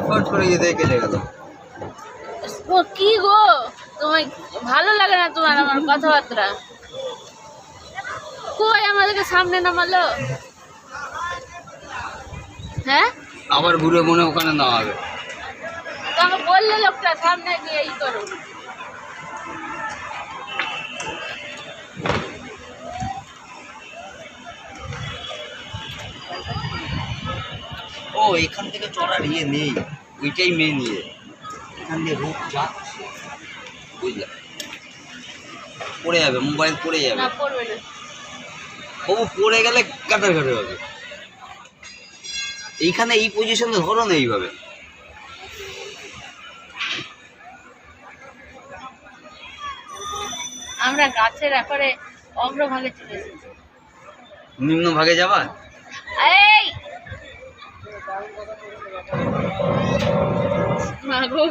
ফট করে যেতে কেটে গেল। ও কি গো, তোমায় ভালো লাগে না তোমার আমার কথাবার্তা? কই আমাদেরকে সামনে নামালো? হ্যাঁ, আবার ঘুরে মনে ওখানে না হবে। তোমাকে বললে লোকটা সামনে গিয়ে ই করো। ও এখান থেকে চড়ার ইয়ে নেই, ওইটাই মেন ইয়ে। এখান দিয়ে রোড যাচ্ছে, বুঝলে, পড়ে যাবে, মোবাইল পড়ে যাবে। না পড়বে না। ও পড়ে গেলে কাটার কাটে হবে। এইখানে এই পজিশনে ধরো না এইভাবে। আমরা গাছের আকারে অগ্রভাগে চলে এসেছি। নিম্ন ভাগে যাবা? এই মাগো,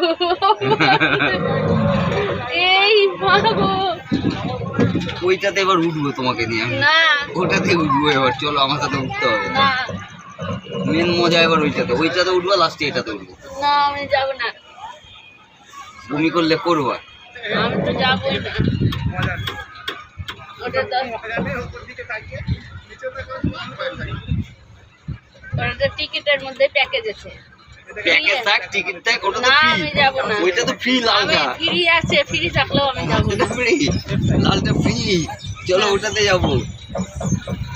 এই মাগো, ওইটাতে এবার উঠবো তোমাকে নিয়ে আমি। না ওটাতে উঠবো এবার, চলো আমার সাথে উঠতে হবে। না মেন মজা এবার ওইটাতে উঠবো, লাস্টে এটাতে উঠবো। না, আমি যাব না। বমি করলে করবা? আমি তো যাবই না। ওটা তো ওটা টিকিটের মধ্যে প্যাকেজ আছে। প্যাকেজ থাক, টিকিট থাক, ওটা তো না ফ্রি। আমি যাব না। ওইটা তো ফ্রি, লালটা ফ্রি আছে, ফ্রি থাকলেও আমি যাব না। ওটা ফ্রি, লালটা ফ্রি। চলো ওটাতে যাবো,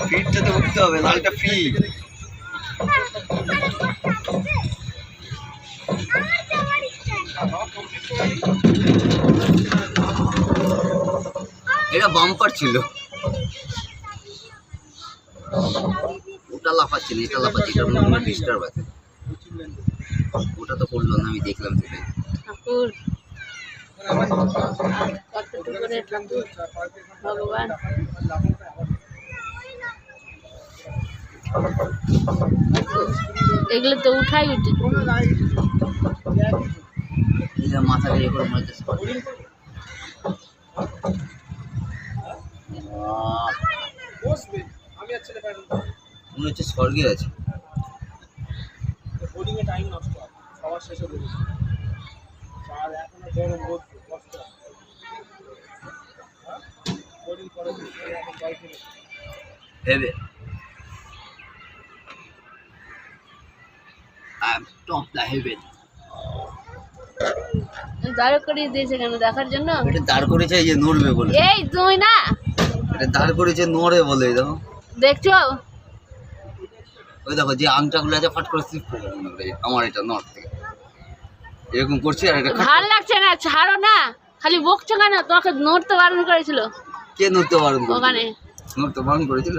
ফ্রিটাতে উঠতে হবে, লালটা ফ্রি। এটা বাম্পার ছিল, ওটা লাফাচ্ছে না, এটা লাফাচ্ছে, এটার মধ্যে ডিস্টার্ব আছে। ওটা তো করলো না, আমি দেখলাম সেটাই। ঠাকুর কতটুকু করে ঠাকুর ভগবান। এগুলো তো উঠাই উচিত। এটা মাথা দিয়ে করে মনে হচ্ছে মনে হচ্ছে স্বর্গে আছে। ভেবে টপ দা হেভেন। দাঁড় করিয়ে দিয়েছে কেন? দেখার জন্য? এটা দাঁড় করেছে এই যে নড়বে বলে। এই তুই না, এটা দাঁড় করেছে নড়ে বলে। এই দেখো, দেখছো? ওই দেখো যে আংটাগুলো আছে ফট করে স্লিপ করে যাবে আমার এটা নড় থেকে এরকম করছে। আর এটা ভাল লাগছে না, ছাড়ো না। খালি বকছো কেন? তোমাকে নড়তে বারণ করেছিল। কে নড়তে বারণ করেছিল? ওখানে নড়তে বারণ করেছিল?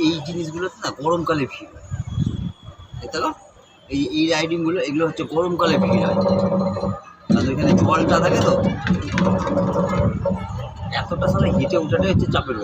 এই জিনিসগুলোতে না গরমকালে ভিড় হয়। দেখো এই রাইডিংগুলো, এগুলো হচ্ছে গরমকালে ভিড় হয়, কারণ এখানে জলটা থাকে তো। এতটা সালে হেঁটে ওঠাটাই হচ্ছে চাপের ব্যাপার।